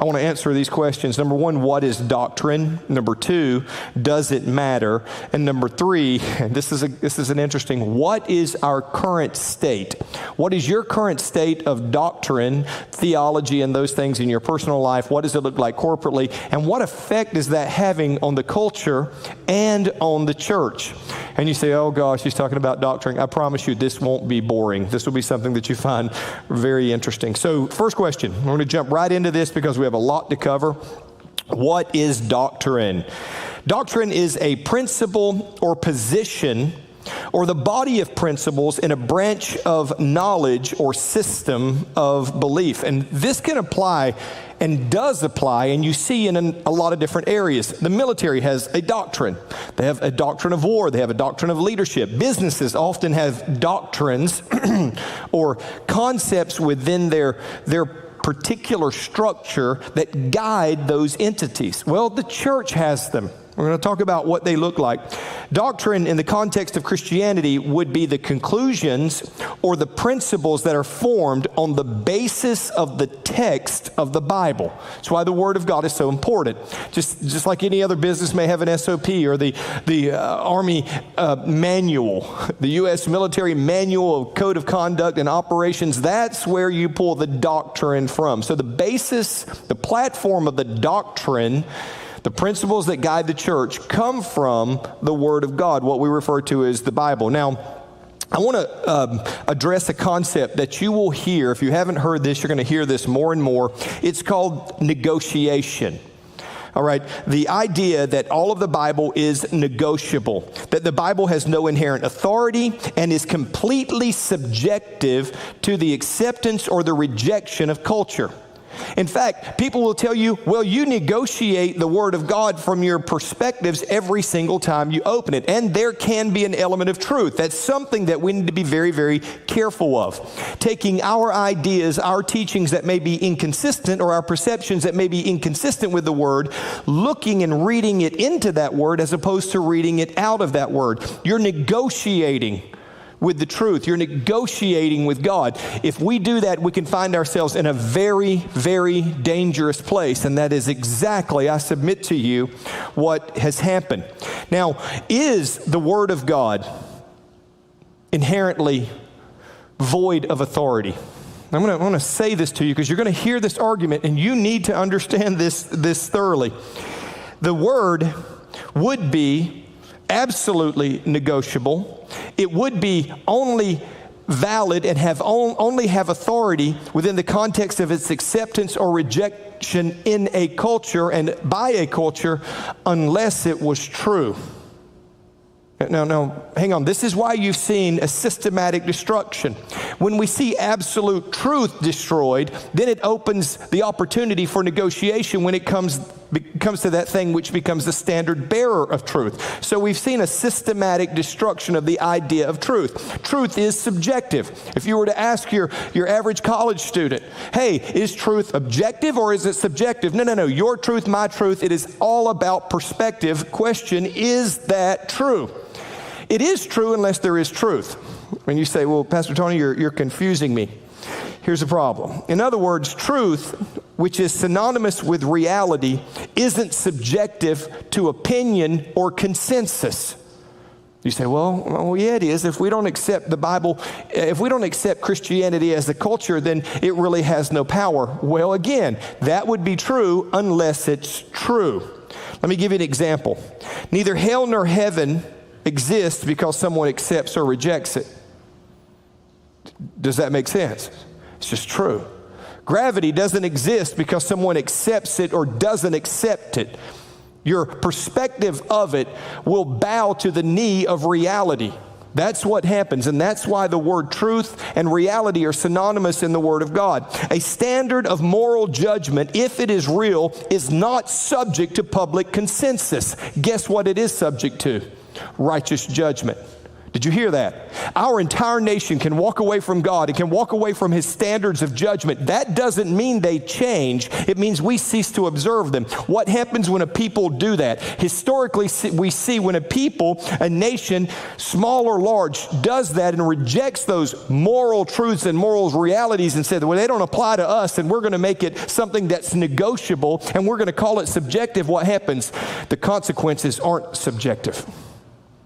I want to answer these questions. Number one, what is doctrine? Number two, does it matter? And number three, this is an interesting, what is our current state? What is your current state of doctrine, theology, and those things in your personal life? What does it look like corporately? And what effect is that having on the culture and on the church? And you say, oh gosh, he's talking about doctrine. I promise you this won't be boring. This will be something that you find very interesting. So first question, we're going to jump right into this because we have a lot to cover. What is doctrine? Doctrine is a principle or position or the body of principles in a branch of knowledge or system of belief. And this can apply and does apply, and you see in a lot of different areas. The military has a doctrine. They have a doctrine of war. They have a doctrine of leadership. Businesses often have doctrines or concepts within their particular structure that guide those entities. Well, the church has them. We're going to talk about what they look like. Doctrine in the context of Christianity would be the conclusions or the principles that are formed on the basis of the text of the Bible. That's why the Word of God is so important. Just like any other business may have an SOP or the Army manual, the U.S. military manual of code of conduct and operations, that's where you pull the doctrine from. So the basis, the platform of the doctrine, the principles that guide the church come from the Word of God, what we refer to as the Bible. Now, I want to address a concept that you will hear. If you haven't heard this, you're going to hear this more and more. It's called negotiation. All right, the idea that all of the Bible is negotiable, that the Bible has no inherent authority and is completely subjective to the acceptance or the rejection of culture. In fact, people will tell you, well, you negotiate the Word of God from your perspectives every single time you open it. And there can be an element of truth. That's something that we need to be very, very careful of. Taking our ideas, our teachings that may be inconsistent, or our perceptions that may be inconsistent with the Word, looking and reading it into that Word as opposed to reading it out of that Word. You're negotiating with the truth. You're negotiating with God. If we do that, we can find ourselves in a very, very dangerous place. And that is exactly, I submit to you, what has happened. Now, is the Word of God inherently void of authority? I'm going to say this to you because you're going to hear this argument and you need to understand this thoroughly. The Word would be absolutely negotiable. It would be only valid and only have authority within the context of its acceptance or rejection in a culture and by a culture unless it was true. Now, hang on. This is why you've seen a systematic destruction. When we see absolute truth destroyed, then it opens the opportunity for negotiation when it comes to that thing which becomes the standard bearer of truth. So we've seen a systematic destruction of the idea of truth. Truth is subjective. If you were to ask your average college student, hey, is truth objective or is it subjective? No. Your truth, my truth, it is all about perspective. Question, is that true? It is true unless there is truth. When you say, well, Pastor Tony, you're confusing me. Here's the problem. In other words, truth, which is synonymous with reality, isn't subjective to opinion or consensus. You say, well, yeah, it is. If we don't accept the Bible, if we don't accept Christianity as a culture, then it really has no power. Well, again, that would be true unless it's true. Let me give you an example. Neither hell nor heaven exists because someone accepts or rejects it. Does that make sense? It's just true. Gravity doesn't exist because someone accepts it or doesn't accept it. Your perspective of it will bow to the knee of reality. That's what happens, and that's why the word truth and reality are synonymous in the Word of God. A standard of moral judgment, if it is real, is not subject to public consensus. Guess what it is subject to? Righteous judgment. Did you hear that? Our entire nation can walk away from God. It can walk away from his standards of judgment. That doesn't mean they change. It means we cease to observe them. What happens when a people do that? Historically, we see when a people, a nation, small or large, does that and rejects those moral truths and moral realities and says, well, they don't apply to us, and we're going to make it something that's negotiable, and we're going to call it subjective. What happens? The consequences aren't subjective.